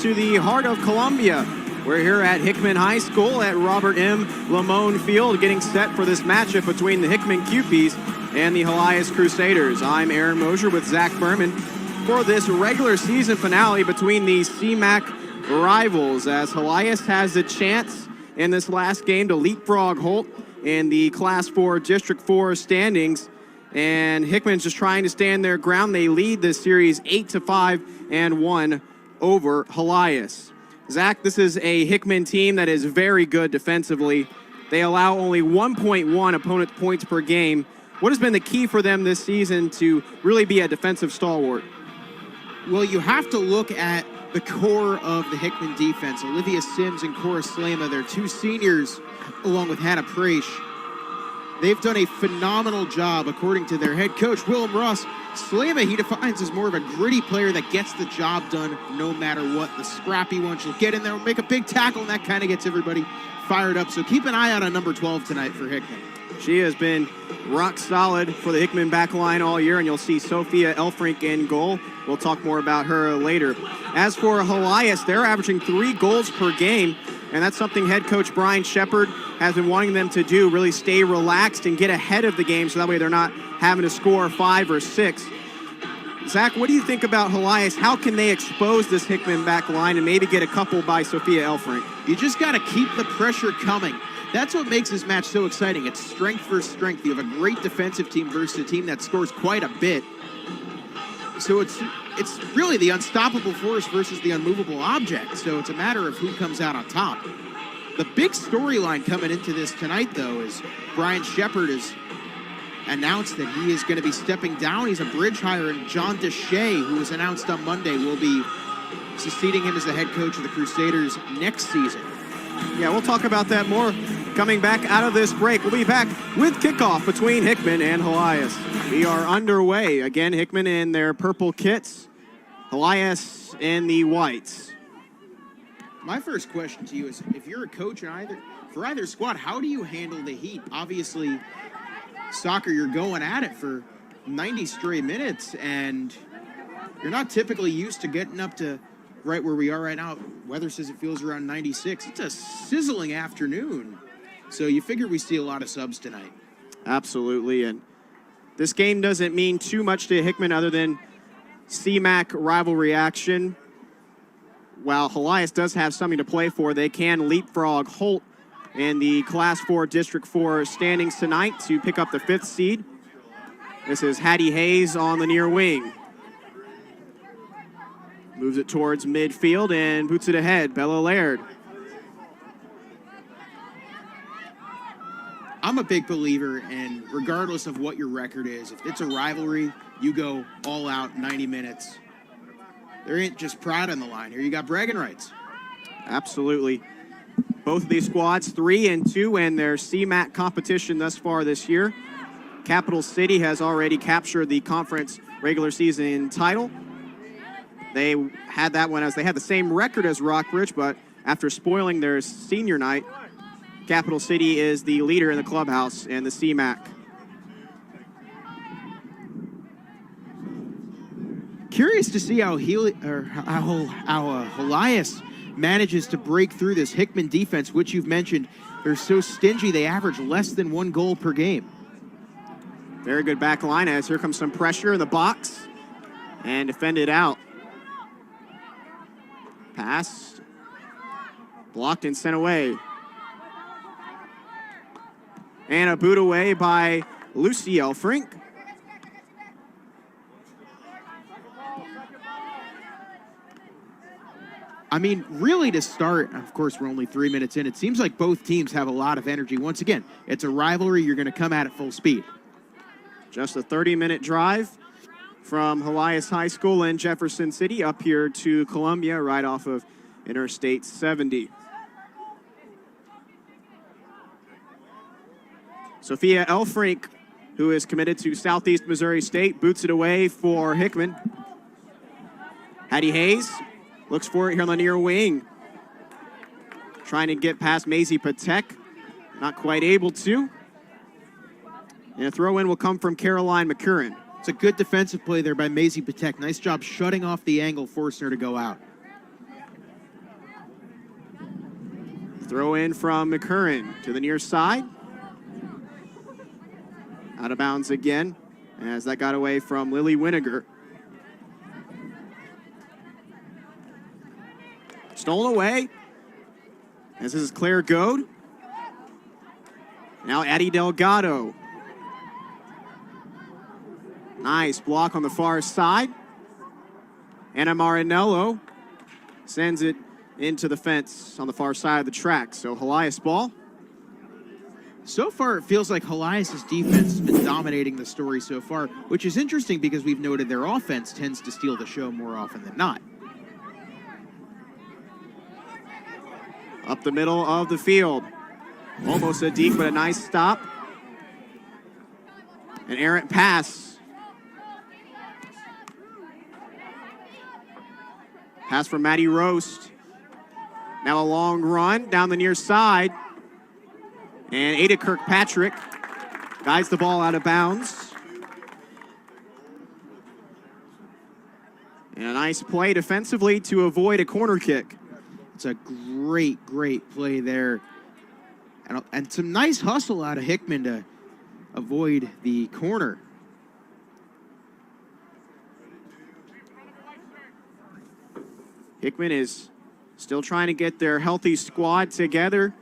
to the heart of Columbia. We're here at Hickman High School at Robert M. Lamone Field, getting set for this matchup between the Hickman Cupies and the Helias Crusaders. I'm Aaron Moser with Zach Berman for this regular season finale between the CMAC rivals, as Helias has a chance in this last game to leapfrog Holt in the Class 4 District 4 standings. And Hickman's just trying to stand their ground. They lead this series 8-5 and 1 over Helias. Zach, this is a Hickman team that is very good defensively. They allow only 1.1 opponent points per game. What has been the key for them this season to really be a defensive stalwart? Well, you have to look at the core of the Hickman defense. Olivia Sims and Cora Slama, they're two seniors, along with Hannah Preach. They've done a phenomenal job, according to their head coach, Willem Ross. Slama, he defines as more of a gritty player that gets the job done no matter what. The scrappy one, she'll get in there, make a big tackle, and that kind of gets everybody fired up. So keep an eye out on number 12 tonight for Hickman. She has been rock solid for the Hickman back line all year, and you'll see Sophia Elfrink in goal. We'll talk more about her later. As for Helias, they're averaging 3 goals per game, and that's something head coach Brian Shepard has been wanting them to do, really stay relaxed and get ahead of the game so that way they're not having to score 5 or 6. Zach, what do you think about Helias? How can they expose this Hickman back line and maybe get a couple by Sophia Elfrink? You just got to keep the pressure coming. That's what makes this match so exciting. It's strength versus strength. You have a great defensive team versus a team that scores quite a bit. So it's really the unstoppable force versus the unmovable object. So it's a matter of who comes out on top. The big storyline coming into this tonight, though, is Brian Shepard has announced that he is going to be stepping down. He's a bridge hire, and John Deshay, who was announced on Monday, will be succeeding him as the head coach of the Crusaders next season. Yeah, we'll talk about that more coming back out of this break. We'll be back with kickoff between Hickman and Helias. We are underway. Again, Hickman in their purple kits, Helias in the whites. My first question to you is, if you're a coach for either squad, how do you handle the heat? Obviously, soccer, you're going at it for 90 straight minutes, and you're not typically used to getting up to right where we are right now. Weather says it feels around 96. It's a sizzling afternoon. So you figure we see a lot of subs tonight. Absolutely, and this game doesn't mean too much to Hickman other than CMAC rivalry action. While Helias does have something to play for, they can leapfrog Holt in the Class 4 District 4 standings tonight to pick up the 5th seed. This is Hattie Hayes on the near wing. Moves it towards midfield and boots it ahead. Bella Laird. I'm a big believer in, regardless of what your record is, if it's a rivalry, you go all out 90 minutes. There ain't just pride on the line here. You got bragging rights. Absolutely. Both of these squads 3-2 in their CMAC competition thus far this year. Capital City has already captured the conference regular season title. They had that one as they had the same record as Rockbridge, but after spoiling their senior night, Capital City is the leader in the clubhouse in the CMAC. Curious to see how Helias manages to break through this Hickman defense, which you've mentioned. They're so stingy, they average less than 1 goal per game. Very good back line as here comes some pressure in the box and defended out. Pass, blocked and sent away. And a boot away by Lucy Elfrink. I mean, really to start, of course, we're only 3 minutes in. It seems like both teams have a lot of energy. Once again, it's a rivalry. You're going to come at it full speed. Just a 30-minute drive from Helias High School in Jefferson City up here to Columbia, right off of Interstate 70. Sophia Elfrink, who is committed to Southeast Missouri State, boots it away for Hickman. Hattie Hayes looks for it here on the near wing. Trying to get past Maisie Patek, not quite able to. And a throw-in will come from Caroline McCurran. It's a good defensive play there by Maisie Patek. Nice job shutting off the angle, forcing her to go out. Throw in from McCurran to the near side. Out of bounds again, as that got away from Lily Winiger. Stolen away, as this is Claire Goad. Now Addie Delgado. Nice block on the far side. Anna Marinello sends it into the fence on the far side of the track. So Helias ball. So far, it feels like Helias' defense has been dominating the story so far, which is interesting because we've noted their offense tends to steal the show more often than not. Up the middle of the field. Almost a deke, but a nice stop. An errant pass. Pass from Maddie Roast. Now a long run down the near side. And Ada Kirkpatrick guides the ball out of bounds. And a nice play defensively to avoid a corner kick. It's a great play there. And some nice hustle out of Hickman to avoid the corner. Hickman is still trying to get their healthy squad together.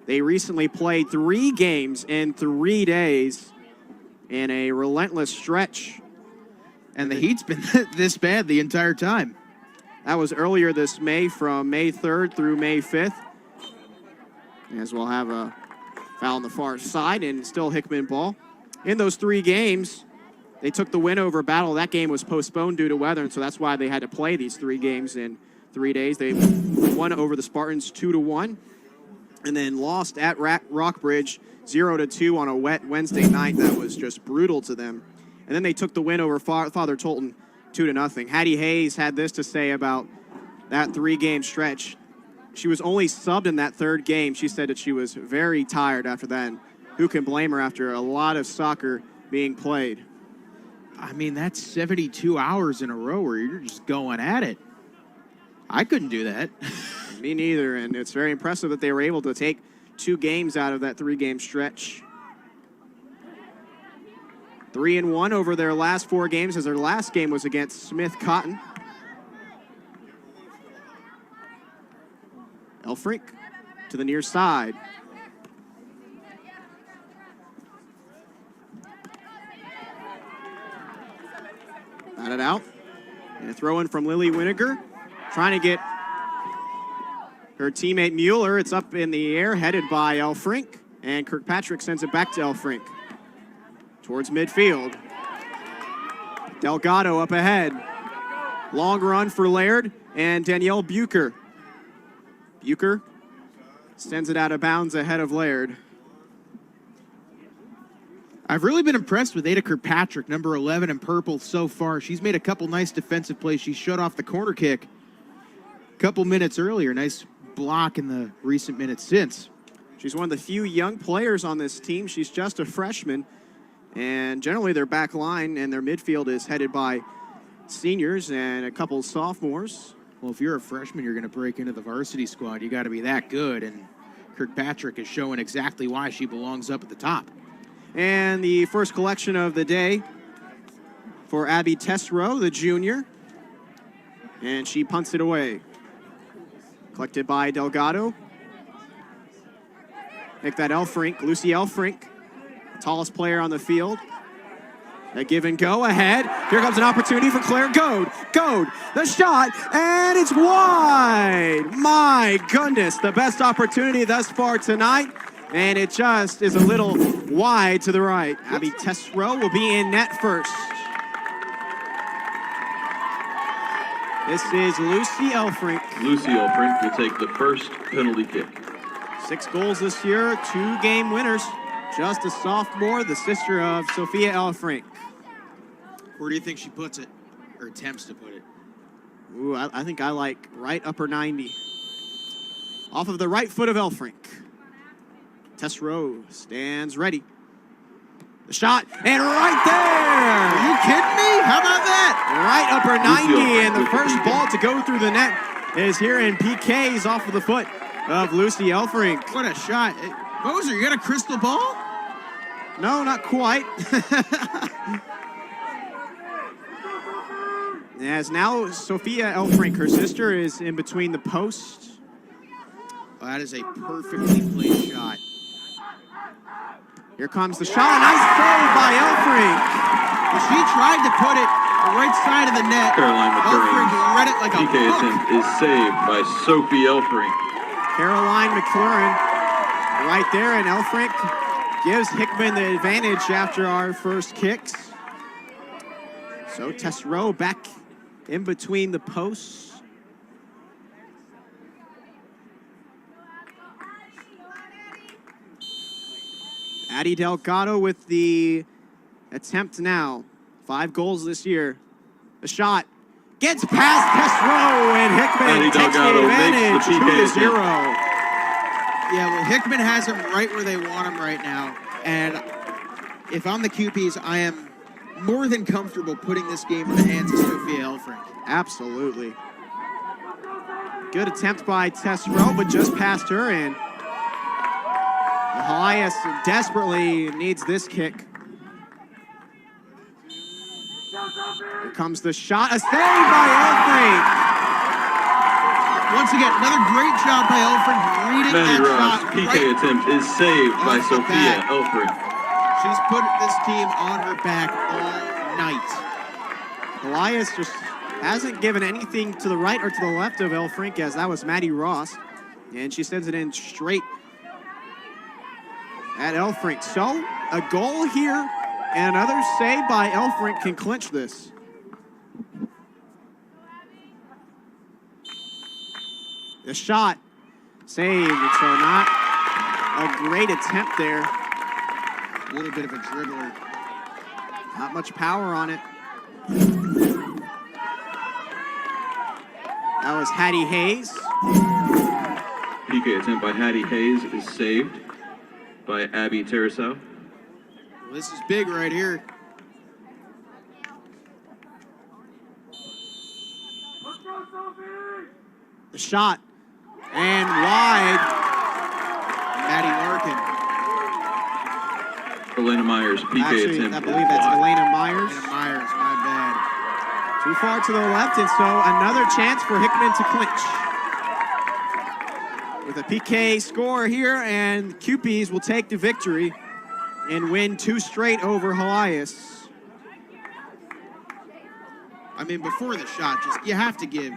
They recently played 3 games in 3 days in a relentless stretch. And the heat's been this bad the entire time. That was earlier this May, from May 3rd through May 5th. As we'll have a foul on the far side, and still Hickman ball. In those 3 games, they took the win over Battle. That game was postponed due to weather, and so that's why they had to play these 3 games in 3 days. They won over the Spartans 2-1. And then lost at Rockbridge 0-2 on a wet Wednesday night. That was just brutal to them. And then they took the win over Father Tolton 2-0. Hattie Hayes had this to say about that 3-game stretch. She was only subbed in that 3rd game. She said that she was very tired after that. And who can blame her after a lot of soccer being played? I mean, that's 72 hours in a row where you're just going at it. I couldn't do that. Me neither, and it's very impressive that they were able to take 2 games out of that 3-game stretch. 3-1 over their last 4 games, as their last game was against Smith Cotton. Elfrink to the near side. Batted out. And a throw in from Lily Winiger. Trying to get her teammate Mueller. It's up in the air, headed by Elfrink. And Kirkpatrick sends it back to Elfrink. Towards midfield. Delgado up ahead. Long run for Laird and Danielle Bucher. Bucher sends it out of bounds ahead of Laird. I've really been impressed with Ada Kirkpatrick, number 11 in purple so far. She's made a couple nice defensive plays. She shut off the corner kick a couple minutes earlier. Nice block in the recent minutes since. She's one of the few young players on this team. She's just a freshman. And generally their back line and their midfield is headed by seniors and a couple sophomores. Well, if you're a freshman, you're going to break into the varsity squad. You got to be that good. And Kirkpatrick is showing exactly why she belongs up at the top. And the first collection of the day for Abby Tesro, the junior. And she punts it away. Collected by Delgado. Make that Elfrink, Lucy Elfrink, tallest player on the field. A give and go ahead. Here comes an opportunity for Claire Goad. Goad, the shot, and it's wide. My goodness, the best opportunity thus far tonight. And it just is a little wide to the right. Abby Tesro will be in net first. This is Lucy Elfrink. Lucy Elfrink will take the first penalty kick. 6 goals this year, 2 game winners. Just a sophomore, the sister of Sophia Elfrink. Where do you think she puts it, or attempts to put it? Ooh, I think I like right upper 90. Off of the right foot of Elfrink. Tesro stands ready. The shot, and right there! Are you kidding me? How about that? Right upper 90, and the first ball to go through the net is here in PK's off of the foot of Lucy Elfrink. What a shot. Moser, you got a crystal ball? No, not quite. As now Sophia Elfrink, her sister, is in between the posts. Oh, that is a perfectly placed shot. Here comes the shot. A nice save by Elfrink. She tried to put it the right side of the net. Caroline Elfrink McCurran. read it like a PK hook. attempt is saved by Sophie Elfrink. Caroline McClure right there, and Elfrink gives Hickman the advantage after our first kicks. So Tess Rowe back in between the posts. Addie Delgado with the attempt now. 5 goals this year. The shot gets past Tess Rowe, and Hickman Addie takes the Delgado advantage, makes the PK 2-0. Yeah, well, Hickman has them right where they want them right now. And if I'm the QPs, I am more than comfortable putting this game in the hands of Sophia Elfrink. Absolutely. Good attempt by Tess Rowe, but just past her, and Elias desperately needs this kick. Here comes the shot, a save by Elfrink. Once again, another great job by Elfrink reading Maddie that Ross, shot. PK Right. attempt is saved by off the Sophia bat. Elfrink. She's put this team on her back all night. Elias just hasn't given anything to the right or to the left of Elfrink, as that was Maddie Ross. And she sends it in straight at Elfrink. So a goal here and another save by Elfrink can clinch this. The shot saved, so not a great attempt there. A little bit of a dribbler. Not much power on it. That was Hattie Hayes. PK attempt by Hattie Hayes is saved by Abby Tarasow. Well, this is big right here. The shot and wide. Maddie Larkin. Elena Myers, PK Actually, attempt I is believe that's wide. Elena Myers. Anna Myers, my bad. Too far to the left, and so another chance for Hickman to clinch. With a PK score here, and QPs will take the victory and win 2 straight over Elias. I mean, before the shot, just you have to give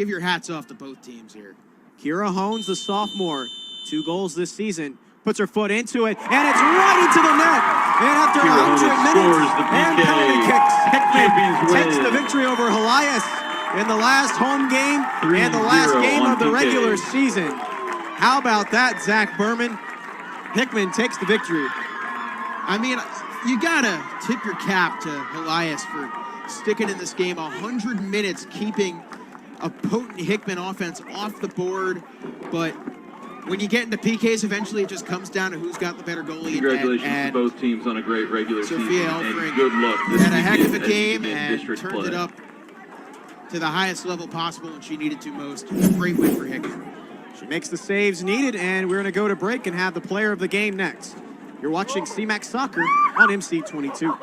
your hats off to both teams here. Kira Hones, the sophomore, 2 goals this season, puts her foot into it, and it's right into the net. And after Kira Hones 100 minutes scores the and PK. penalty kicks, Hickman Champions takes win. the victory over Elias in the last home game and the last 3-0 game on of the PK. regular season. How about that, Zach Berman? Hickman takes the victory. I mean, you gotta tip your cap to Elias for sticking in this game 100 minutes, keeping a potent Hickman offense off the board. But when you get into PKs, eventually it just comes down to who's got the better goalie. Congratulations and to both teams on a great regular Sophia season, Elfrink and good luck this had a heck of a weekend as game you begin and district turned play. it up to the highest level possible when she needed to most. Great win for Hickman. She makes the saves needed, and we're going to go to break and have the player of the game next. You're watching CMAX Soccer on MC22.